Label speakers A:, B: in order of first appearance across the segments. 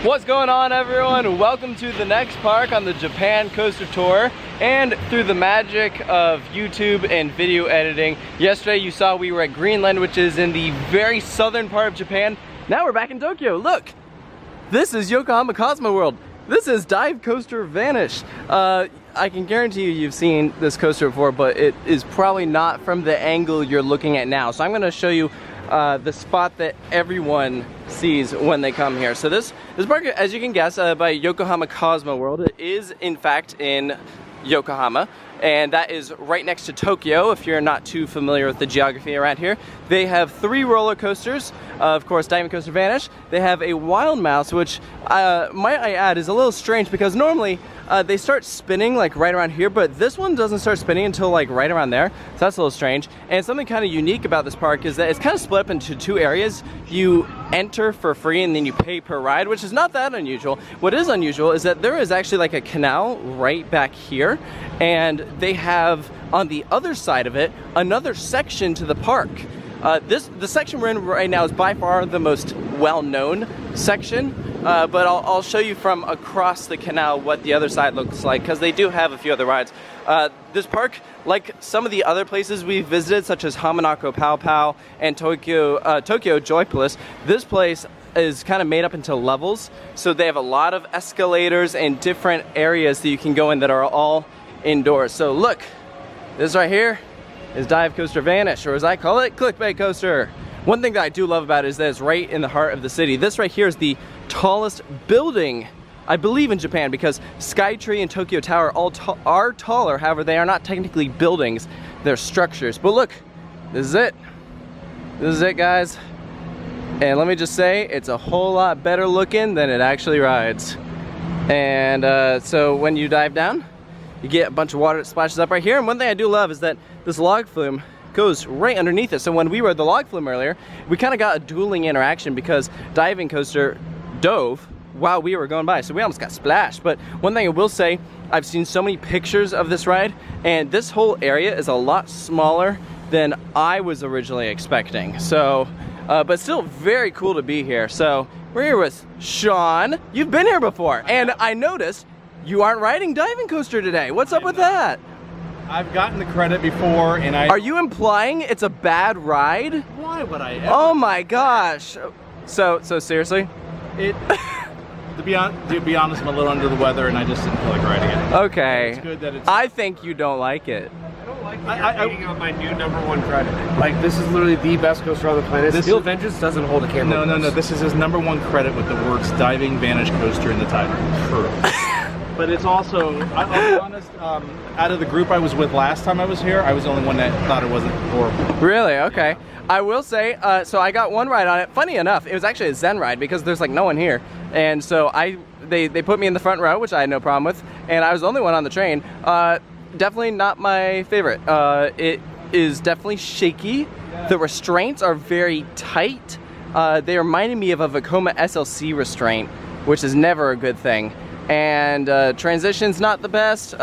A: What's going on, everyone? Welcome to the next park on the Japan Coaster Tour. And through the magic of YouTube and video editing, yesterday you saw we were at Greenland, which is in the very southern part of Japan. Now we're back in Tokyo. Look, this is Yokohama Cosmoworld. This is Dive Coaster Vanish. I can guarantee you've seen this coaster before, but it is probably not from the angle you're looking at now. So I'm going to show you the spot that everyone sees when they come here. So this park, as you can guess, by Yokohama Cosmoworld, it is in fact in Yokohama, and that is right next to Tokyo. If you're not too familiar with the geography around here, they have 3 roller coasters. Of course, Dive Coaster Vanish. They have a Wild Mouse, which might I add is a little strange because normally they start spinning like right around here, but this one doesn't start spinning until like right around there. So that's a little strange. And something kind of unique about this park is that it's kind of split up into 2 areas. You enter for free and then you pay per ride, which is not that unusual. What is unusual is that there is actually like a canal right back here, and they have on the other side of it another section to the park. The section we're in right now is by far the most well-known section, but I'll show you from across the canal what the other side looks like, because they do have a few other rides. This park, like some of the other places we've visited, such as Hamanako Pow Pow and Tokyo Joypalace, this place is kind of made up into levels, so they have a lot of escalators and different areas that you can go in that are all indoors. So look, this right here is Dive Coaster Vanish, or as I call it, Clickbait Coaster. One thing that I do love about it is that it's right in the heart of the city. This right here is the tallest building, I believe, in Japan, because Skytree and Tokyo Tower are taller. However, they are not technically buildings, they're structures. But look, this is it. This is it, guys. And let me just say, it's a whole lot better looking than it actually rides. And so when you dive down, you get a bunch of water that splashes up right here. And one thing I do love is that this log flume goes right underneath it. So when we were at the log flume earlier, we kind of got a dueling interaction because Diving Coaster dove while we were going by. So we almost got splashed. But one thing I will say, I've seen so many pictures of this ride, and this whole area is a lot smaller than I was originally expecting. So, but still very cool to be here. So we're here with Sean. You've been here before, and I noticed you aren't riding Diving Coaster today. What's up with that?
B: I've gotten the credit before, and
A: Are you implying it's a bad ride?
B: Why would I ever?
A: Oh my gosh. So seriously?
B: To be honest, I'm a little under the weather, and I just didn't feel like riding it.
A: Okay.
B: It's good that it's...
A: I think you don't like it.
C: I don't like that you're hating on my new #1 credit. Like, this is literally the best coaster on the planet. Steel Vengeance doesn't hold a candle.
B: No. This is his #1 credit with the words Diving Vanish Coaster in the title. True. But it's also, I'll be honest, out of the group I was with last time I was here, I was the only one that thought it wasn't horrible.
A: Really? Okay. I will say, so I got one ride on it. Funny enough, it was actually a Zen ride because there's like no one here. And so they put me in the front row, which I had no problem with, and I was the only one on the train. Definitely not my favorite. It is definitely shaky. The restraints are very tight. They reminded me of a Vekoma SLC restraint, which is never a good thing. And transition's not the best.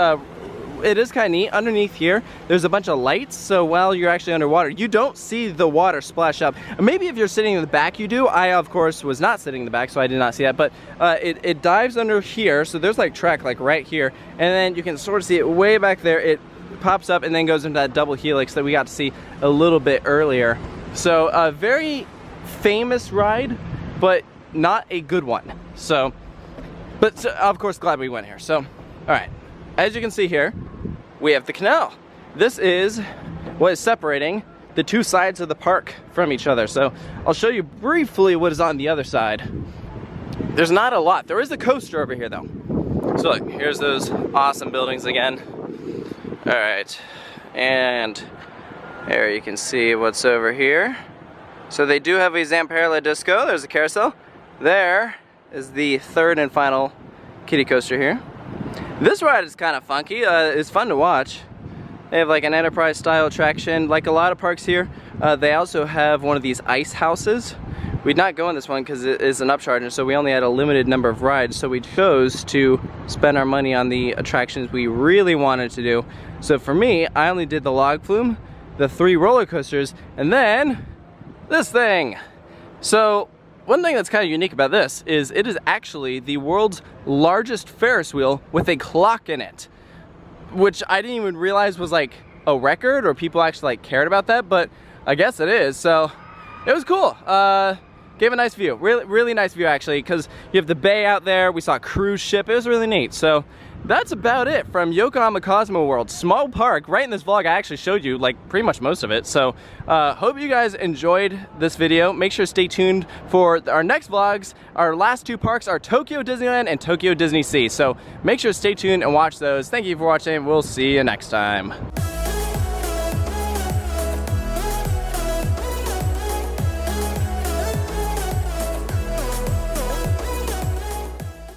A: It is kind of neat. Underneath here, there's a bunch of lights, so while you're actually underwater, you don't see the water splash up. Maybe if you're sitting in the back, you do. I, of course, was not sitting in the back, so I did not see that, but it dives under here, so there's like track like right here, and then you can sort of see it way back there. It pops up and then goes into that double helix that we got to see a little bit earlier. So a very famous ride, but not a good one. So, but of course, glad we went here. So, all right, as you can see here, we have the canal. This is what is separating the 2 sides of the park from each other. So I'll show you briefly what is on the other side. There's not a lot. There is a coaster over here though. So look, here's those awesome buildings again. All right, and there you can see what's over here. So they do have a Zamperla Disco. There's a carousel. There is the 3rd and final kiddie coaster here. This ride is kind of funky. It's fun to watch. They have like an enterprise style attraction. Like a lot of parks here, they also have one of these ice houses. We'd not go on this one because it is an upcharge, and so we only had a limited number of rides, so we chose to spend our money on the attractions we really wanted to do. So for me, I only did the log flume, the 3 roller coasters, and then this thing. So one thing that's kind of unique about this is it is actually the world's largest Ferris wheel with a clock in it, which I didn't even realize was like a record or people actually like cared about that, but I guess it is. So it was cool. Gave a nice view, really nice view actually, because you have the bay out there. We saw a cruise ship. It was really neat. So that's about it from Yokohama Cosmoworld. Small park. Right in this vlog, I actually showed you like pretty much most of it. So hope you guys enjoyed this video. Make sure to stay tuned for our next vlogs. Our last 2 parks are Tokyo Disneyland and Tokyo Disney Sea. So make sure to stay tuned and watch those. Thank you for watching. We'll see you next time.